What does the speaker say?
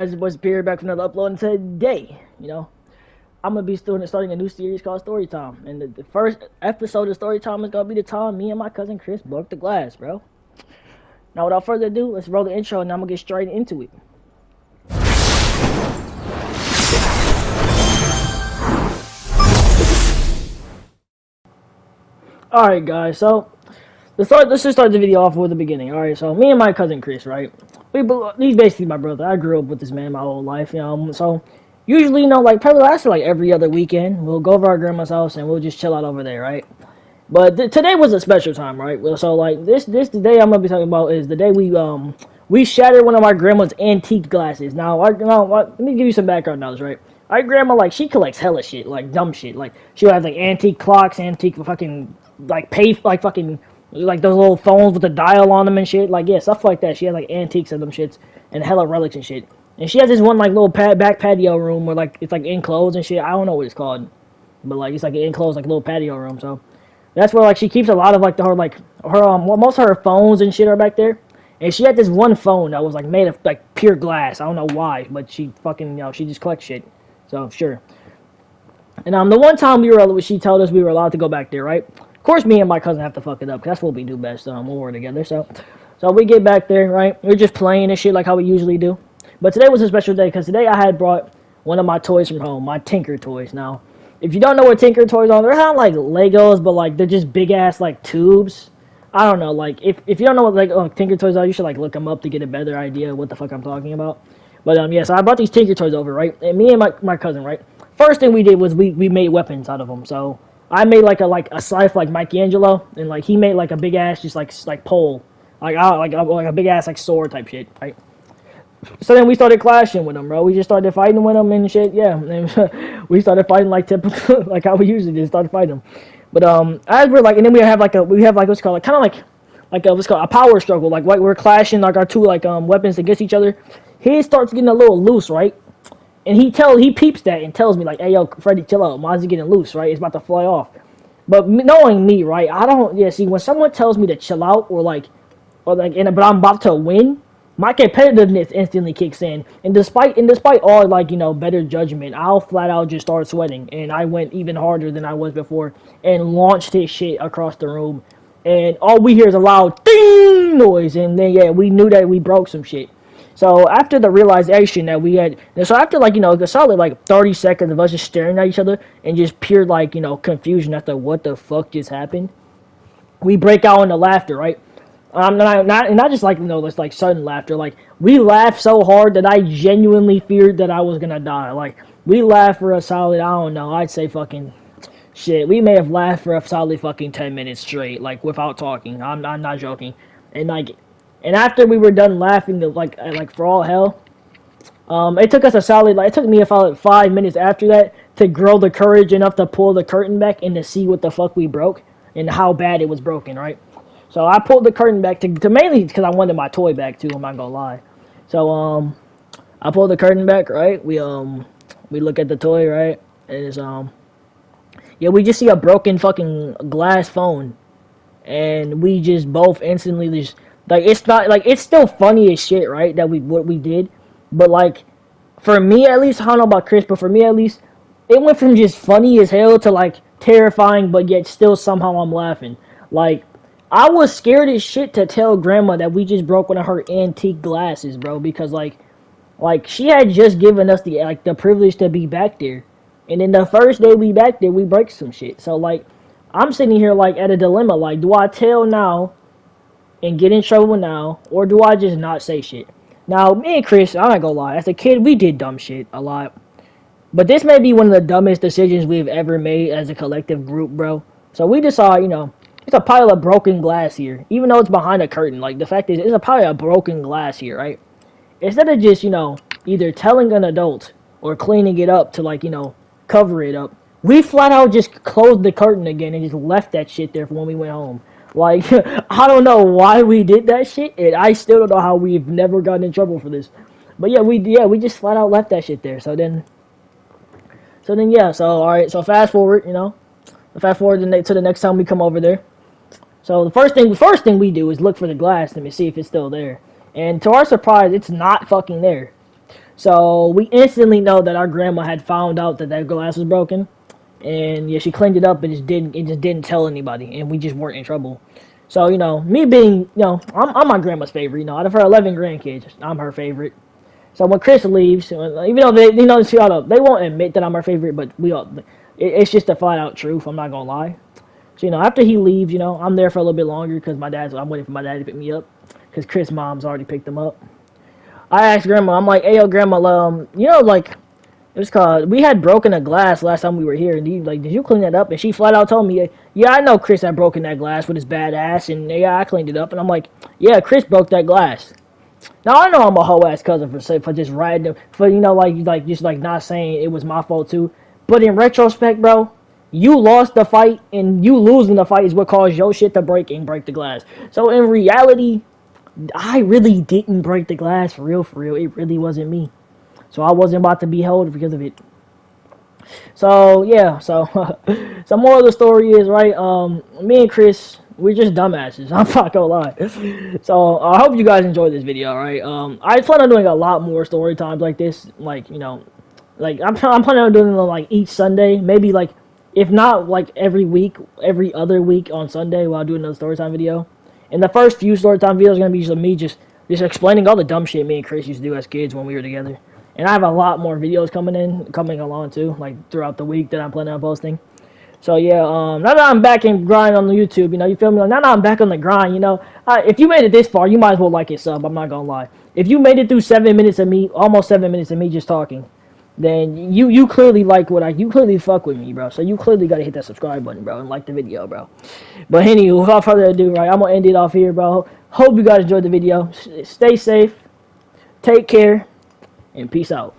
As it was period back from another upload, and today, I'm gonna be starting a new series called Storytime, and the first episode of Storytime is gonna be the time me and my cousin Chris broke the glass, bro. Now, without further ado, let's roll the intro, and I'm gonna get straight into it. All right, guys. So let's just start the video off with the beginning. All right. So me and my cousin Chris, right? He's basically my brother. I grew up with this man my whole life, So usually, like probably last like every other weekend, we'll go over our grandma's house and we'll just chill out over there, right? But today was a special time, right? Well, so like this the day I'm gonna be talking about is the day we shattered one of our grandma's antique glasses. Let me give you some background knowledge, right? Our grandma, like, she collects hella shit, like dumb shit. Like she'll have like antique clocks, antique fucking like fucking like those little phones with the dial on them and shit. Like, yeah, stuff like that. She had like antiques of them shits and hella relics and shit. And she has this one like little back patio room where like it's like enclosed and shit. I don't know what it's called, but like it's like an enclosed like little patio room. So that's where like she keeps a lot of like most of her phones and shit are back there. And she had this one phone that was like made of like pure glass. I don't know why, but she fucking she just collects shit. So sure. And the one time she told us we were allowed to go back there, right? Of course, me and my cousin have to fuck it up. 'Cause that's what we do best. When we're together. So we get back there, right? We're just playing and shit like how we usually do. But today was a special day because today I had brought one of my toys from home, my Tinker toys. Now, if you don't know what Tinker toys are, they're not like Legos, but like they're just big ass like tubes. I don't know, like if you don't know what like Tinker toys are, you should like look them up to get a better idea of what the fuck I'm talking about. But yeah, so I brought these Tinker toys over, right? And me and my cousin, right? First thing we did was we made weapons out of them. So I made like a scythe like Michelangelo, and like he made like a big ass just like pole, like a big ass like sword type shit, right? So then we started clashing with them, bro. We just started fighting with them and shit. Yeah, and we started fighting like typical, like how we usually just started fighting them. But as we're like, and then we have like what's called like kind of like a, what's called a power struggle. Like we're clashing like our two like weapons against each other. He starts getting a little loose, right? And he peeps that and tells me like, "Hey yo, Freddy, chill out. Mine's getting loose, right? It's about to fly off." But knowing me, right? I don't. Yeah, see, when someone tells me to chill out but I'm about to win, my competitiveness instantly kicks in. And despite all like better judgment, I'll flat out just start sweating, and I went even harder than I was before, and launched his shit across the room, and all we hear is a loud ding noise, and then yeah, we knew that we broke some shit. So after the realization that we had, so after like the solid like 30 seconds of us just staring at each other and just pure like confusion after what the fuck just happened, we break out into laughter, right? Not just like this like sudden laughter. Like we laughed so hard that I genuinely feared that I was gonna die. Like we laughed for a solid, I don't know, I'd say fucking shit. We may have laughed for a solid fucking 10 minutes straight, like without talking. I'm not joking. And like, and after we were done laughing, like for all hell, it took us a solid like it took me a solid 5 minutes after that to grow the courage enough to pull the curtain back and to see what the fuck we broke and how bad it was broken, right? So I pulled the curtain back to mainly because I wanted my toy back too. I'm not gonna lie. So I pulled the curtain back. Right, we look at the toy. Right, and it's yeah, we just see a broken fucking glass phone, and we just both instantly just like it's not like it's still funny as shit, right? That what we did, but like for me at least, I don't know about Chris, but for me at least, it went from just funny as hell to like terrifying, but yet still somehow I'm laughing. Like I was scared as shit to tell grandma that we just broke one of her antique glasses, bro, because like she had just given us the privilege to be back there. And then the first day we back there, we break some shit. So like I'm sitting here like at a dilemma, like do I tell now and get in trouble now, or do I just not say shit? Now, me and Chris, I'm not gonna lie, as a kid we did dumb shit a lot. But this may be one of the dumbest decisions we've ever made as a collective group, bro. So we decided, it's a pile of broken glass here. Even though it's behind a curtain. Like, the fact is, it's a pile of broken glass here, right? Instead of just, either telling an adult or cleaning it up to, like, cover it up, we flat out just closed the curtain again and just left that shit there for when we went home. Like, I don't know why we did that shit, and I still don't know how we've never gotten in trouble for this. But yeah, we just flat out left that shit there. So then yeah, so alright, so fast forward, fast forward to the next time we come over there. So the first thing we do is look for the glass and see if it's still there. And to our surprise, it's not fucking there. So we instantly know that our grandma had found out that that glass was broken, and yeah, she cleaned it up, but it just didn't tell anybody, and we just weren't in trouble. So me being I'm my grandma's favorite. Out of her 11 grandkids, I'm her favorite. So when Chris leaves, even though shut up, they won't admit that I'm her favorite, but it's just a flat out truth. I'm not gonna lie. So after he leaves, I'm there for a little bit longer because I'm waiting for my dad to pick me up because Chris' mom's already picked him up. I asked grandma, I'm like, hey yo, grandma, like it was called. We had broken a glass last time we were here, and did you clean that up? And she flat out told me, yeah, I know Chris had broken that glass with his bad ass, and yeah, I cleaned it up. And I'm like, yeah, Chris broke that glass. Now I know I'm a hoe ass cousin for just riding for like not saying it was my fault too. But in retrospect, bro, you lost the fight, and you losing the fight is what caused your shit to break and break the glass. So in reality, I really didn't break the glass for real, for real. It really wasn't me. So I wasn't about to be held because of it. So yeah, so some more of the story is right. Me and Chris, we're just dumbasses. I'm not gonna lie. So I hope you guys enjoyed this video. Right. I plan on doing a lot more story times like this. Like I'm planning on doing them like each Sunday. Maybe like if not like every week, every other week on Sunday while doing another story time video. And the first few story time videos are gonna be just me just explaining all the dumb shit me and Chris used to do as kids when we were together. And I have a lot more videos coming along too, like throughout the week that I'm planning on posting. So yeah, now that I'm back and grind on the YouTube, you feel me? Like, now that I'm back on the grind, if you made it this far, you might as well like and sub. I'm not gonna lie. If you made it through 7 minutes of me, almost 7 minutes of me just talking, then you clearly you clearly fuck with me, bro. So you clearly gotta hit that subscribe button, bro, and like the video, bro. But anyway, without further ado, right, I'm gonna end it off here, bro. Hope you guys enjoyed the video. Stay safe, take care, and peace out.